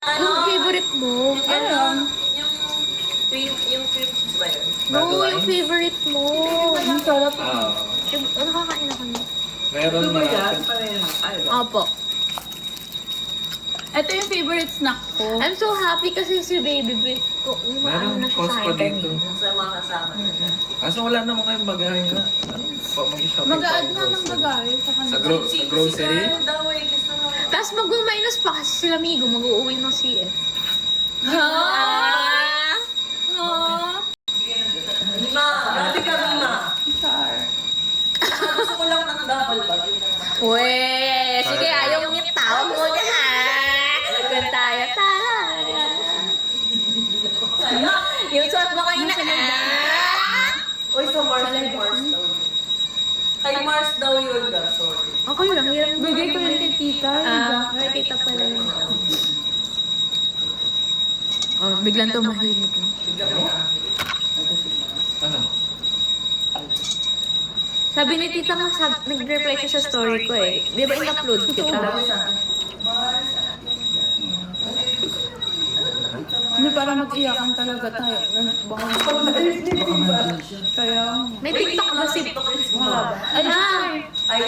Yung favorite mo? Ano? Yung cream cheese ba yun? No, yung favorite mo. Ang sarap. Nakakain ako niya. Meron Ito ba yan? na. Pareha. Ay, ba? Opo. Ito yung favorite snack ko. I'm so happy kasi si Baby Brit ko. Umaano na Meron siya cost sa pa akin dito. kanina. Sa mga kasama na siya. Kaso wala naman kayong bagahe nga. Mag-shopping Mag-a-add tayo na ng grocery. bagay sa Sa, kanila. sa grocery? Si Carl daw eh. Gusto mo. Tapos mag-minus pa kasi sila Migo mag-uuwi ng CF. Ha? Lima! Grabe ka, Lima! Char. Gusto ko lang ng double bag. Yun lang. Weh! Sige, ayaw mong itawag mo na Kung tayo talaga. Saya! Yung suot mo kanina. Uy, sa Mars daw. Kay Mars daw yun ga. Sorry. Okay lang, hirap. Bigay ko yun kay tita. Kay tita pala yun. Oh, biglang tumahimik. Bigla ko na. Ano? Sabi ni tita nga, nag-reply siya sa story ko eh. Di ba in-upload kita? Hindi, para mag-iyakan talaga tayo. Baka kaya... May TikTok ba si... Ay,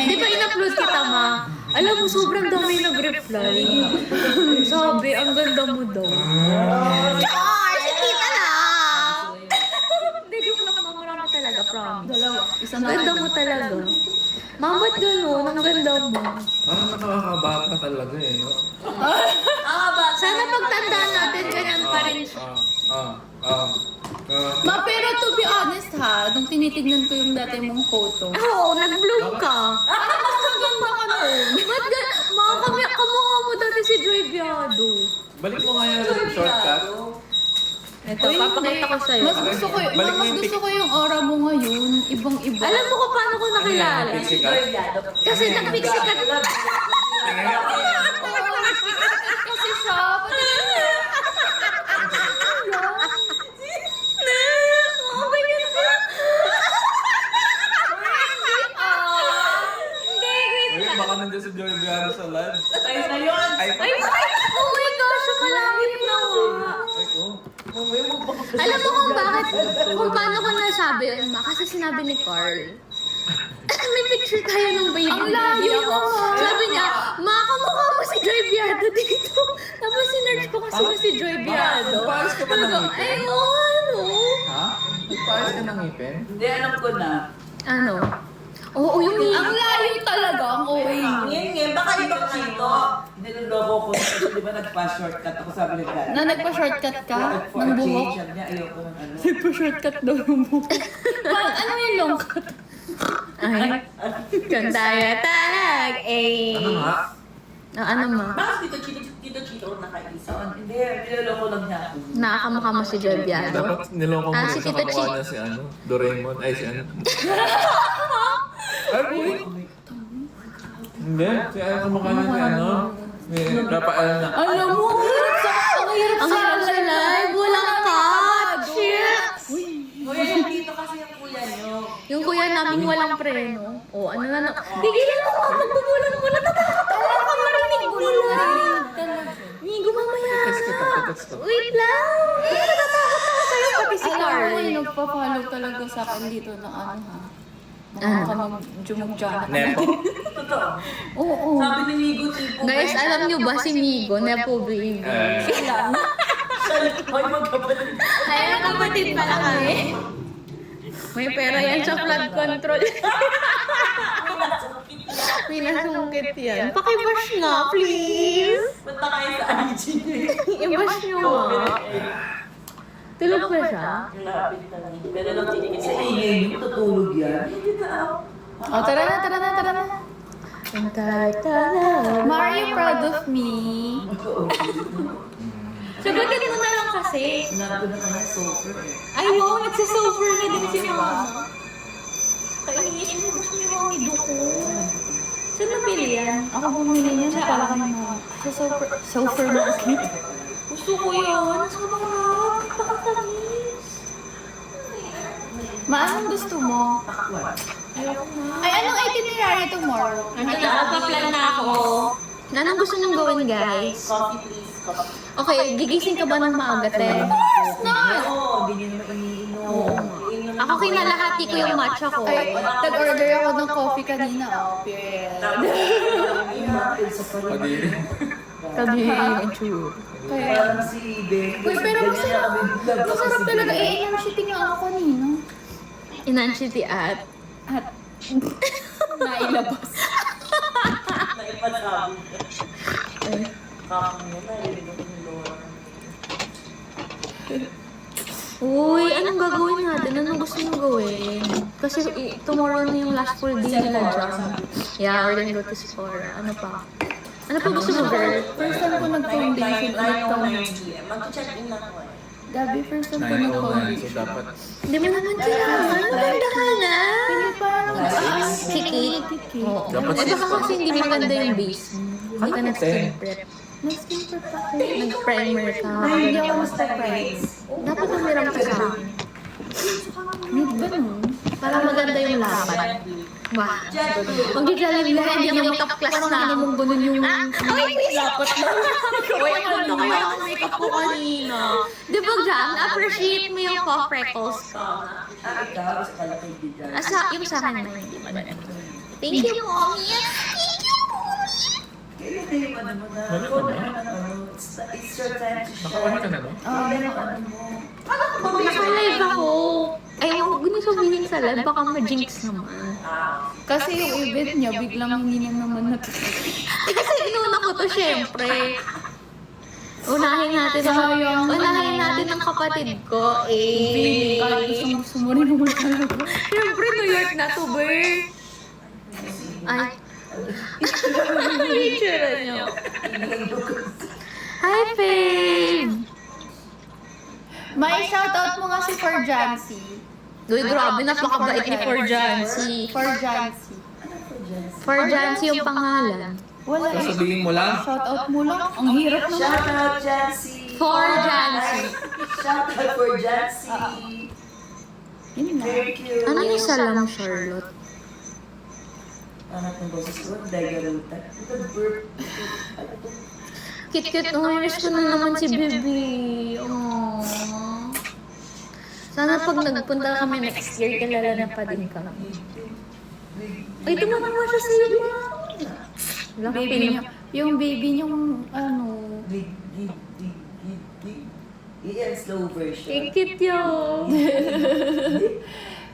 Di ba in-upload kita, ma? Alam mo, sobrang dami nag-reply. Sabi, ang ganda mo daw. Char! Si tita lang! Hindi, joke lang naman. Marami talaga, promise. dalawa. Isa Ang na. ganda mo talaga. Ma, ba't gano'n? Ang ganda mo. Parang nakakabata talaga eh. No? Sana pagtandaan natin, ganyan pa rin siya. Ma, pero to be honest ha, nung tinitignan ko yung dati mong photo. Oo, nag-bloom ka. Maganda ka nun. Ba't gano'n? Kamukha mo dati si Joy Biado. Balik mo nga yung shortcut. Ito, papakita ko sa'yo. Mas gusto ko, Balik mo mas yung gusto ko yung aura mo ngayon. Ibang-iba. Alam mo kung paano ko nakilala? Pixie cut? Kasi nag-pixikat. Kasi siya, pati Okay yun ba? Hindi, wait. Uy, baka nandiyan si Joy Biano sa live. Tayo na yun! Ay, Ay, oh my gosh, malapit na ako. ay ko. Mamaya magpapasaya. Alam mo kung bakit, kung paano ko nasabi yun, ma? Kasi sinabi ni Carl. May picture tayo ng baby. Ang layo ako. naman. Sabi niya, ma, kamukha mo si Joy Biado dito. Tapos sinerge ko kasi na si Joy Biado. Nagpaayos ka ba ng Sabi ko, ngipin? ay, oo, ano? Ha? Nagpaayos ka ng ngipin? Hindi, alam ko na. Ano? Oo, yung ang layo talaga, ang OA mo. Ngayon, baka ibang dito. Niloloko ko kasi di ba nagpa-shortcut ako sabi ni Dad. Na nagpa-shortcut ka For ng a buhok? change, sabi niya, ayoko ng ano. Nagpa-shortcut daw ng buhok. Ano yung long cut? Ay, kung tayo talag, eh. Ano nga? Ano ma? Bakit Tito Chito nakaisa? Hindi, niloloko lang niya ako. Nakakamukha mo si Joy Biado. Dapat niloko mo Ah, rin si sa Tito kamukha Chi. niya si ano, Doraemon. Ay, si ano. Ay, uy! Hindi, si ano kamukha niya si ano. Ni Rafael na. Alam mo, ang hirap sa Ang hirap sa live, walang catch. Kuya, yung dito kasi yung kuya niyo. Yung kuya namin walang preno. O, ano na. Tigilan mo ka, magbubulan mo. Natatakot ako. Baka marinig mo lang. Migo, mamaya Text kita, na. text ko. Wait lang. Natatakot ako sa'yo, pati si Alam mo, Carl. may nagpa-follow talaga sa akin dito na ano ha. Ano? Mga jumog-jana. Nepo? Totoo. Oo. Sabi ni Migo Tipo. Guys, alam nyo ba si Migo, Nepo Baby? Ay, magkapalit. Ay, kapatid pala kami. May pera yan sa flood control. Pinasungkit yan. Pakibash nga, please. Punta kayo sa IG niya. I-bash nyo nga. Tulog ba siya? Lapit na lang. Pero lang tinigil sa ingay niyo, tutulog yan. Hindi na. Oh, tara na, tara na, tara na. Mario, proud of me. Sagutin mo na lang kasi. Nandun na kami sober eh. Ay, wow, nagsisober na din si Mama. Kainisin mo gusto niyo ang iduko. Saan nabili yan? Ako bumili niya sa para kay mama. Sa supermarket. Gusto ko yun. Sarap. Pakatamis. Ma, anong gusto mo? Takwan. Ayoko na. Ay, anong itinerary tomorrow? Ano na, paplan na ako. Anong gusto niyong gawin, guys? Coffee please, coffee. Okay, gigising ka ba ng maaga, te? Oo, hindi nyo naman iniinom. Ako kinalahati ko yung matcha ko. Ay, nag-order ako ng coffee kanina. Oh, period. Kadiri. Sabi yung true. Kaya, Parang si Ben. uy, pero masarap talaga. Eh, shitting nga ako kanina. Inanshiti at At, nailabas. Naipasabi. Kakang mo na, narinig ako ni Laura. uy, anong gagawin natin? Anong gusto mong gawin? Kasi tomorrow na yung last full day nila dyan. Yeah, we're gonna go to Sephora. Ano pa? Ano pa gusto mo, girl? First time ko nag-foundation ulit kami. Mag-check-in na ko eh. Gabi, first time ko 9:09, so nag-foundation. dapat Hindi mo naman kailangan. Maganda ka na. Hindi pa Kiki. Oo. Dapat Eh baka kasi hindi maganda yung base. Hindi ka nag-skin prep. Nag-skin prep ako. Nag-primer ka. Hindi ako mas-price. Dapat umiram ka sa akin. Need ba nun? Para maganda yung laban. Wah. Ang gigaling na hindi yung makeup class na. Parang ganun yung Lapat na. Uy, ano kaya ang makeup ko kanina? Di ba, Jam? Na-appreciate mo yung cough freckles ko. Ikaw, sa kalaki bigay. Yung sa akin naman hindi maganda. Thank you, Mommy. Thank you, Mommy. Kaya tayo pa naman na. Wala ka ba? It's your time to nakakuha ka shine. na no? Ano mo? Naka-live ako. Ay, huwag ko na sabihin sa live. Baka ma-jinx naman. Kasi yung event niya, biglang hindi na naman Eh, kasi inuna ko to, syempre. Unahin natin ang kapatid ko. Eh. Kahit gusto mo rin naman talaga. Siyempre, New York na to, be. Ay. Itsura niyo. Hi, Fame! May shoutout mo nga si For Jancy. Uy, grabe, napakabait ni For Jancy. For Jancy. For Jancy yung pangalan. Wala eh. Sasabihin mo lang? Shoutout mo lang. Ang hirap naman. Shout out, Jancy! For Jancy. Shout out for Jancy! Yun na. Very cute! Ano yung salam, Charlotte? Anak ng boses ko, Dagaruta. Ito, burp. Cute-cute, miss ko na naman si Bibi. Aww. Sana pag nagpunta kami next year, kilala na pa din kami. Ay, tumawa siya sa iyo. Wala kang Baby piling. niya. Yung baby niyong ano. Gig. Iyan, slow version. Ay, cute yun.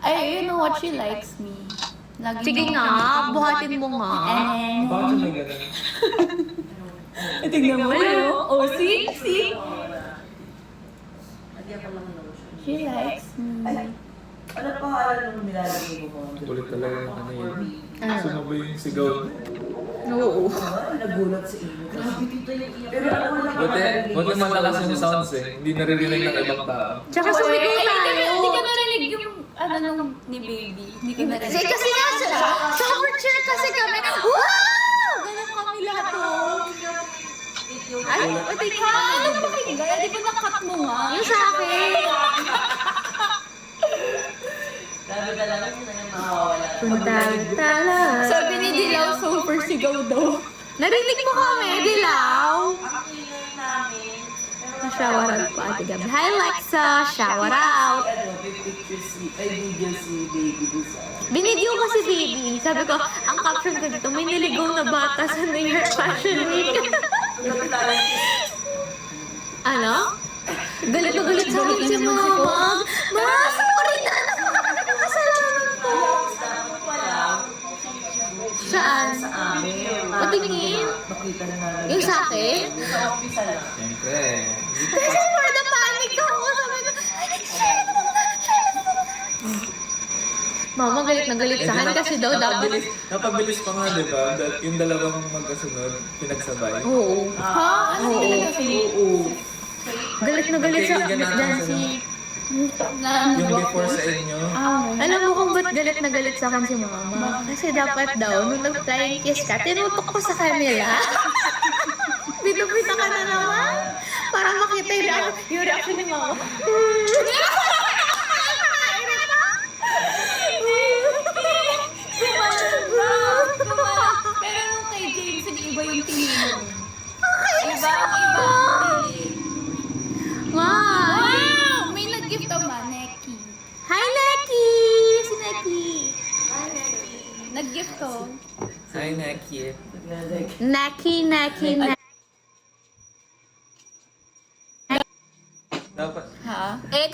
Ay, you know what? She likes me. Lagi Sige nga, buhatin mo nga. And Bakit siya may ganun? tignan mo yun. Oh, see? Lagyan ko lang lotion. She likes me. Ay, ano pa alam nung nilalagay mo mga Kulit talaga yung ano yun. Ano? Sumabo yung sigaw. Oo. Nagulat sa inyo. Pero ako lang Buti malakas yung sounds eh. Hindi naririnig ng ibang tao. Tsaka sumigaw tayo. Hindi ka narinig yung ano nung ni baby. Hindi ka narinig. Kasi nga, shower chair kasi kami. Wow! Ganun kami lahat oh. Ay, pati ka. Anong pakinggan? Di ba nakat mo nga? Yung sa akin. Grabe talaga yun na yung makawala. Tala. Sabi ni Dilaw, super sigaw daw. Narinig mo kami, Dilaw. Ang ingay namin. Shower out po, Ate Gabi. Hi, Lexa. Shower out. Ano, picture si, video si baby doon sa... Binidyo ko si Baby. Sabi ko, ang caption ko dito, may niligaw na bata sa New York Fashion Week. Ano? Galit na galit sa akin si Mama. Ma, sorry na. Nakasalamat po. Saan? Sa amin. Patingin? Makita na namin. Yung sa akin? Sa office lang. Siyempre. Kasi for the panic ako. Sabi ko, share na mo. Mama, galit na galit sa akin kasi daw dapat. Napabilis pa nga, di ba? Yung dalawang magkasunod, pinagsabay. Oo. Ha? Ano talaga sa'yo? Galit na galit sa Kaibigan natin Jancy. Na Yung before sa inyo, Alam mo kung ba't galit na galit sa akin si Mama? Kasi dapat daw, nung nag-flying kiss ka, tinutok ko sa kanila. Pito-pito ka na naman. Para makita yung reaction ni Mama. Pero nung kay James, iba yung tingin mo. Wow! May nag-gift naman, Neki. Hi, Neki! Si Neki. Nag-gift to. Hi, Neki. Neki, Neki, Neki. Dapat. Ha? Eh,